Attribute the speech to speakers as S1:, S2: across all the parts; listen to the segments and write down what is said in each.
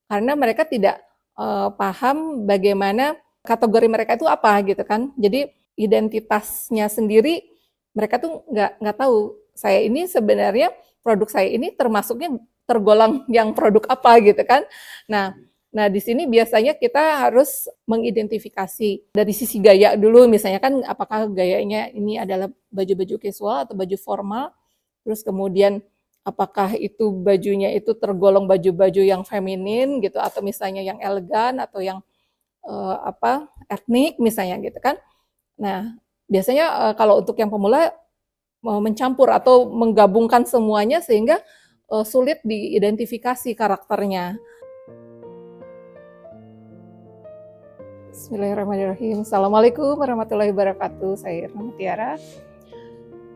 S1: karena mereka tidak paham bagaimana kategori mereka itu apa gitu kan. Jadi identitasnya sendiri mereka tuh nggak tahu, saya ini sebenarnya produk saya ini termasuknya tergolong yang produk apa gitu kan. Nah, di sini biasanya kita harus mengidentifikasi dari sisi gaya dulu, misalnya kan apakah gayanya ini adalah baju-baju casual atau baju formal, terus kemudian apakah itu bajunya itu tergolong baju-baju yang feminin gitu atau misalnya yang elegan atau yang etnik misalnya gitu kan. Nah, biasanya kalau untuk yang pemula mau mencampur atau menggabungkan semuanya sehingga sulit diidentifikasi karakternya. Bismillahirrahmanirrahim. Assalamualaikum warahmatullahi wabarakatuh. Saya Irma Mutiara.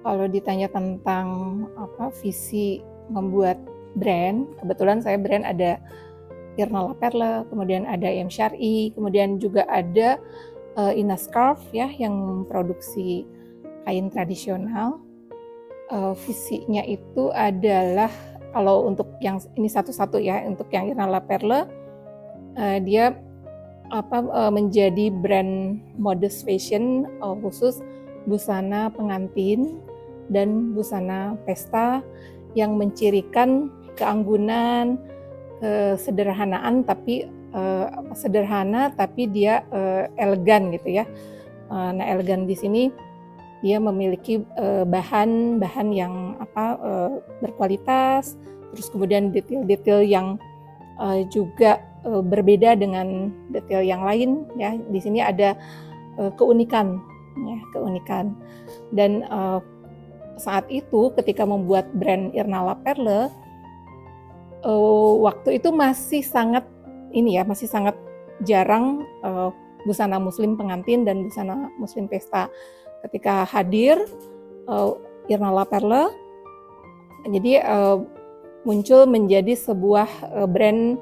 S1: Kalau ditanya tentang visi membuat brand, kebetulan saya brand ada Irna La Perle, kemudian ada M Syar'i, kemudian juga ada Ina Scarf ya yang produksi kain tradisional. Visinya itu adalah kalau untuk yang ini satu-satu ya, untuk yang Irna La Perle dia menjadi brand modest fashion khusus busana pengantin dan busana pesta yang mencirikan keanggunan, kesederhanaan tapi sederhana tapi dia elegan gitu ya. Nah, elegan di sini dia memiliki bahan-bahan yang berkualitas, terus kemudian detail-detail yang juga berbeda dengan detail yang lain ya. Di sini ada keunikan ya, keunikan. Dan saat itu ketika membuat brand Irna La Perle waktu itu masih sangat masih sangat jarang busana muslim pengantin dan busana muslim pesta. Ketika hadir Irna La Perle, jadi muncul menjadi sebuah brand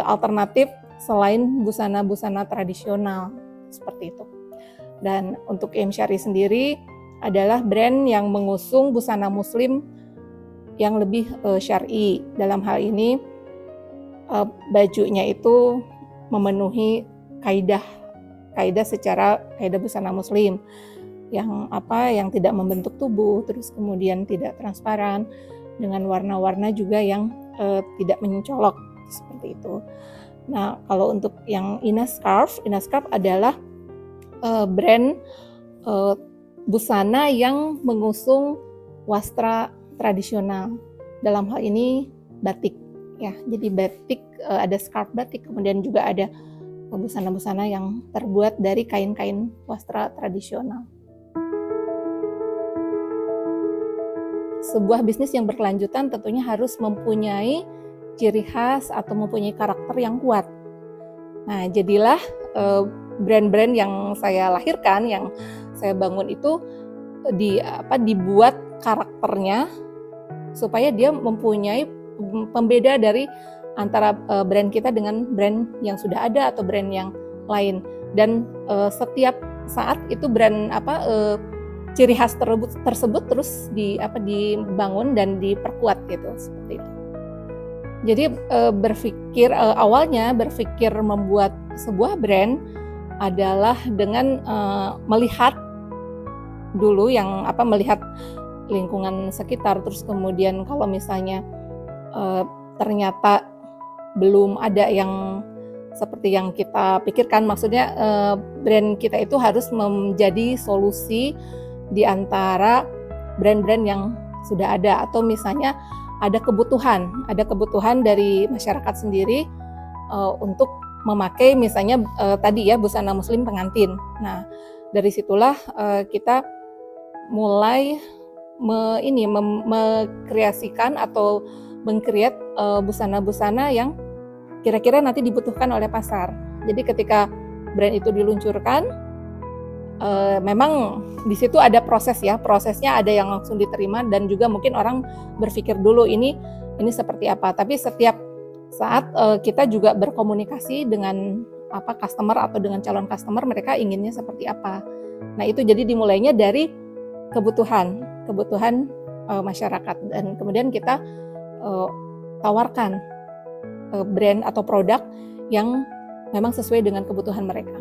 S1: alternatif selain busana-busana tradisional seperti itu. Dan untuk M Syar'i sendiri adalah brand yang mengusung busana muslim yang lebih syar'i. Dalam hal ini bajunya itu memenuhi kaidah busana muslim yang tidak membentuk tubuh, terus kemudian tidak transparan, dengan warna-warna juga yang tidak mencolok seperti itu. Nah, kalau untuk yang Ina Scarf adalah brand busana yang mengusung wastra tradisional. Dalam hal ini batik ya. Jadi batik ada scarf batik, kemudian juga ada busana-busana yang terbuat dari kain-kain wastra tradisional. Sebuah bisnis yang berkelanjutan tentunya harus mempunyai ciri khas atau mempunyai karakter yang kuat. Nah, jadilah brand-brand yang saya lahirkan, yang saya bangun itu dibuat karakternya supaya dia mempunyai pembeda dari antara brand kita dengan brand yang sudah ada atau brand yang lain. Dan setiap saat itu brand ciri khas tersebut terus dibangun dan diperkuat gitu seperti itu. Jadi awalnya berpikir membuat sebuah brand adalah dengan melihat dulu melihat lingkungan sekitar, terus kemudian kalau misalnya ternyata belum ada yang seperti yang kita pikirkan, maksudnya brand kita itu harus menjadi solusi di antara brand-brand yang sudah ada, atau misalnya ada kebutuhan dari masyarakat sendiri untuk memakai misalnya tadi ya busana muslim pengantin. Nah, dari situlah kita mulai mengkreasikan atau mengcreate busana-busana yang kira-kira nanti dibutuhkan oleh pasar. Jadi ketika brand itu diluncurkan, memang di situ ada prosesnya ada yang langsung diterima dan juga mungkin orang berpikir dulu ini seperti apa. Tapi setiap saat kita juga berkomunikasi dengan customer atau dengan calon customer, mereka inginnya seperti apa. Nah, itu jadi dimulainya dari kebutuhan masyarakat, dan kemudian kita tawarkan brand atau produk yang memang sesuai dengan kebutuhan mereka.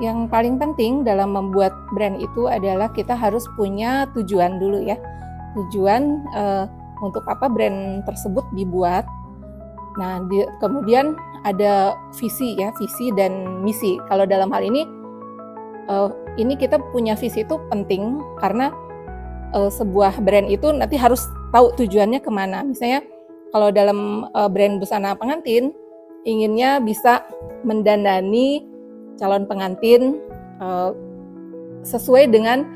S1: Yang paling penting dalam membuat brand itu adalah kita harus punya tujuan dulu ya. Tujuan untuk apa brand tersebut dibuat. Nah, kemudian ada visi ya, visi dan misi. Kalau dalam hal ini kita punya visi itu penting karena sebuah brand itu nanti harus tahu tujuannya kemana. Misalnya kalau dalam brand busana pengantin, inginnya bisa mendandani calon pengantin sesuai dengan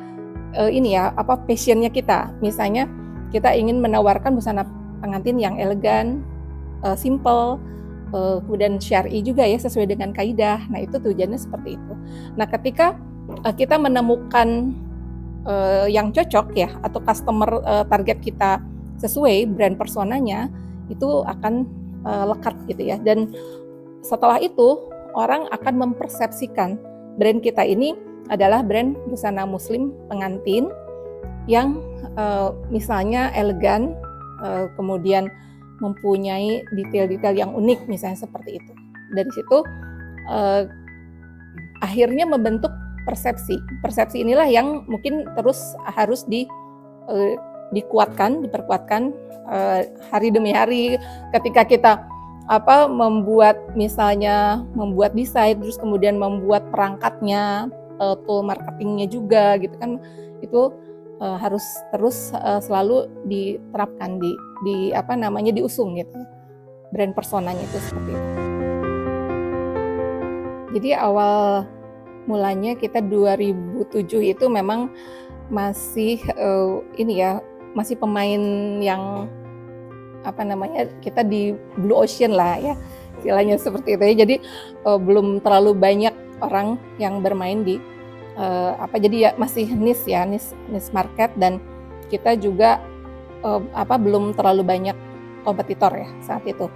S1: passionnya kita. Misalnya kita ingin menawarkan busana pengantin yang elegan, simple, kemudian syar'i juga ya, sesuai dengan kaidah. Nah, itu tujuannya seperti itu. Nah, ketika kita menemukan yang cocok ya, atau customer target kita sesuai brand personanya, itu akan lekat gitu ya. Dan setelah itu orang akan mempersepsikan brand kita ini adalah brand busana muslim pengantin yang misalnya elegan, kemudian mempunyai detail-detail yang unik, misalnya seperti itu. Dari situ akhirnya membentuk persepsi. Persepsi inilah yang mungkin terus harus diperkuatkan hari demi hari ketika kita membuat desain, terus kemudian membuat perangkatnya, tool marketingnya juga gitu kan, itu harus terus selalu diterapkan, diusung gitu, brand personanya itu seperti itu. Jadi awal mulanya kita 2007 itu memang masih masih pemain yang kita di blue ocean lah ya, istilahnya seperti itu ya. Jadi belum terlalu banyak orang yang bermain di jadi ya masih niche market, dan kita juga belum terlalu banyak kompetitor ya saat itu.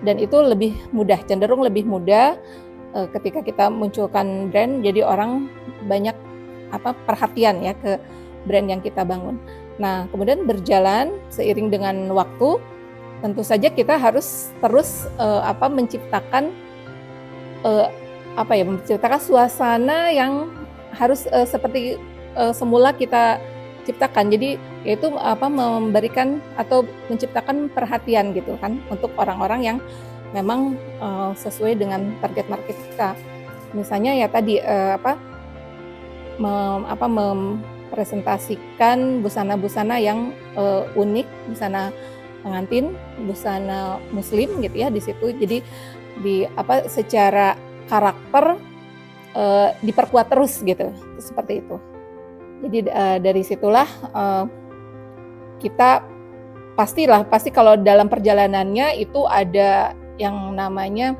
S1: Dan itu cenderung lebih mudah ketika kita munculkan brand, jadi orang banyak perhatian ya ke brand yang kita bangun. Nah, kemudian berjalan seiring dengan waktu, tentu saja kita harus terus menciptakan suasana yang harus seperti semula kita ciptakan. Jadi yaitu memberikan atau menciptakan perhatian gitu kan untuk orang-orang yang memang sesuai dengan target market kita. Misalnya ya tadi mempresentasikan busana-busana yang unik, busana pengantin, busana muslim gitu ya di situ. Jadi secara karakter diperkuat terus gitu, seperti itu. Jadi dari situlah kita pasti kalau dalam perjalanannya itu ada yang namanya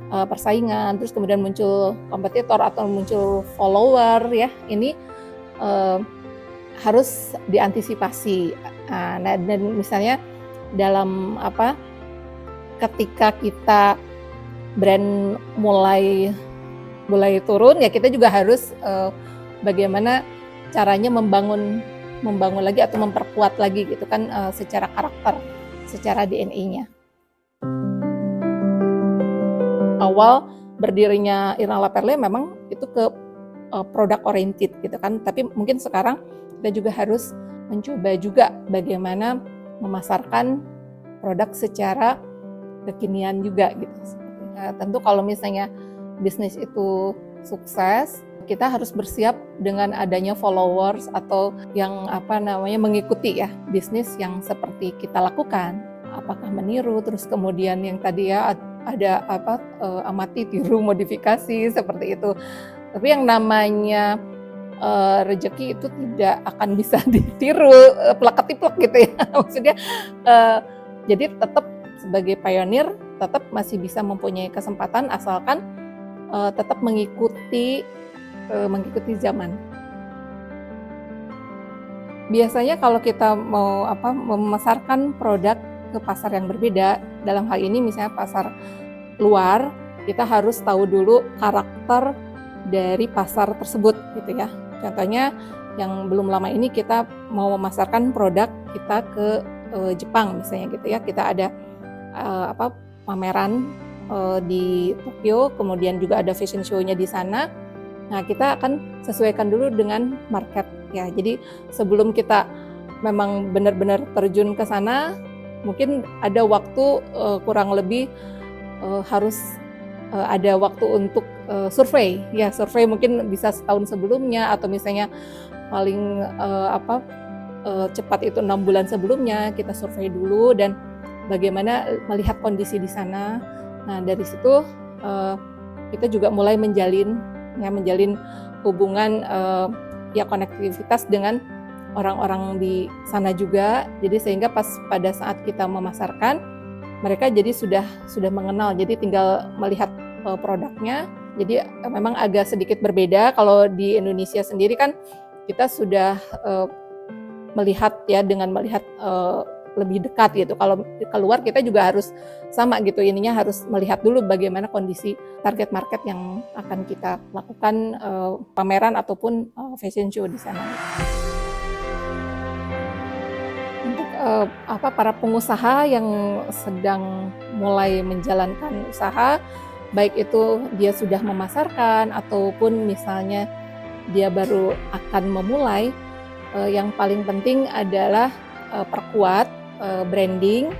S1: persaingan, terus kemudian muncul kompetitor atau muncul follower ya. Ini harus diantisipasi. Nah, dan misalnya dalam ketika kita brand mulai turun ya, kita juga harus bagaimana caranya membangun lagi atau memperkuat lagi gitu kan, secara karakter, secara DNA-nya. Awal berdirinya Irna La Perle memang itu ke product oriented gitu kan, tapi mungkin sekarang kita juga harus mencoba juga bagaimana memasarkan produk secara kekinian juga gitu. Tentu kalau misalnya bisnis itu sukses, kita harus bersiap dengan adanya followers atau yang mengikuti ya bisnis yang seperti kita lakukan. Apakah meniru, terus kemudian yang tadi ya ada amati, tiru, modifikasi seperti itu. Tapi yang namanya rezeki itu tidak akan bisa ditiru plek-ketiplek gitu ya. Maksudnya jadi tetap sebagai pionir tetap masih bisa mempunyai kesempatan asalkan tetap mengikuti zaman. Biasanya kalau kita mau memasarkan produk ke pasar yang berbeda, dalam hal ini misalnya pasar luar, kita harus tahu dulu karakter dari pasar tersebut gitu ya. Contohnya yang belum lama ini kita mau memasarkan produk kita ke Jepang misalnya gitu ya. Kita apa, pameran di Tokyo, kemudian juga ada fashion show-nya di sana. Nah, kita akan sesuaikan dulu dengan market ya. Jadi sebelum kita memang benar-benar terjun ke sana, mungkin ada waktu kurang lebih harus ada waktu untuk survei. Ya, survei mungkin bisa setahun sebelumnya atau misalnya paling cepat itu 6 bulan sebelumnya kita survei dulu dan bagaimana melihat kondisi di sana. Nah, dari situ kita juga mulai menjalin hubungan ya konektivitas dengan orang-orang di sana juga. Jadi sehingga pada saat kita memasarkan, mereka jadi sudah mengenal. Jadi tinggal melihat produknya. Jadi memang agak sedikit berbeda. Kalau di Indonesia sendiri kan kita sudah melihat lebih dekat gitu. Kalau keluar kita juga harus sama gitu, ininya harus melihat dulu bagaimana kondisi target market yang akan kita lakukan pameran ataupun fashion show di sana. Untuk para pengusaha yang sedang mulai menjalankan usaha, baik itu dia sudah memasarkan ataupun misalnya dia baru akan memulai, yang paling penting adalah perkuat branding,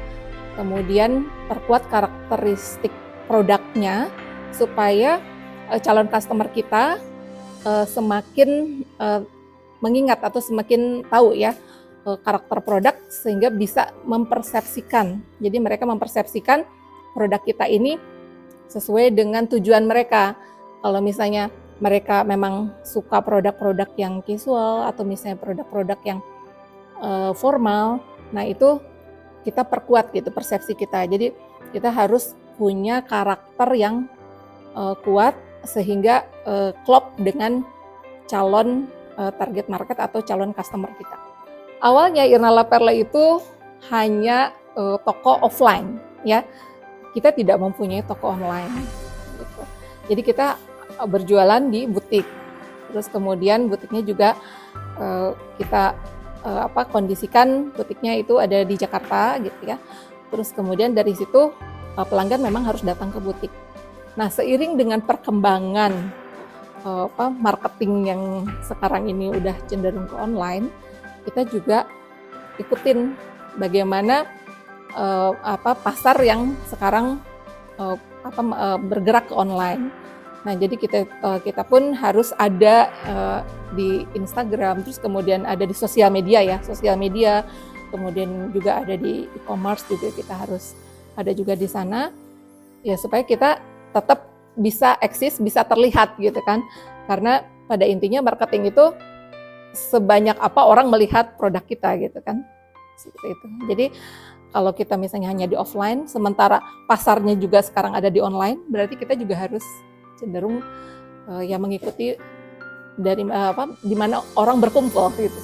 S1: kemudian perkuat karakteristik produknya supaya calon customer kita semakin mengingat atau semakin tahu ya karakter produk sehingga bisa mempersepsikan. Jadi mereka mempersepsikan produk kita ini sesuai dengan tujuan mereka. Kalau misalnya mereka memang suka produk-produk yang casual atau misalnya produk-produk yang formal, nah itu kita perkuat gitu persepsi kita. Jadi kita harus punya karakter yang kuat sehingga klop dengan calon target market atau calon customer kita. Awalnya Irna La Perla itu hanya toko offline ya. Kita tidak mempunyai toko online gitu. Jadi kita berjualan di butik. Terus kemudian butiknya juga kita kondisikan butiknya itu ada di Jakarta gitu ya. Terus kemudian dari situ pelanggan memang harus datang ke butik. Nah, seiring dengan perkembangan marketing yang sekarang ini udah cenderung ke online, kita juga ikutin bagaimana pasar yang sekarang bergerak ke online. Nah, jadi kita pun harus ada di Instagram, terus kemudian ada di sosial media, kemudian juga ada di e-commerce juga kita harus ada juga di sana, ya supaya kita tetap bisa eksis, bisa terlihat gitu kan. Karena pada intinya marketing itu sebanyak apa orang melihat produk kita gitu kan. Seperti itu. Jadi kalau kita misalnya hanya di offline, sementara pasarnya juga sekarang ada di online, berarti kita juga harus cenderung mengikuti dari di mana orang berkumpul gitu.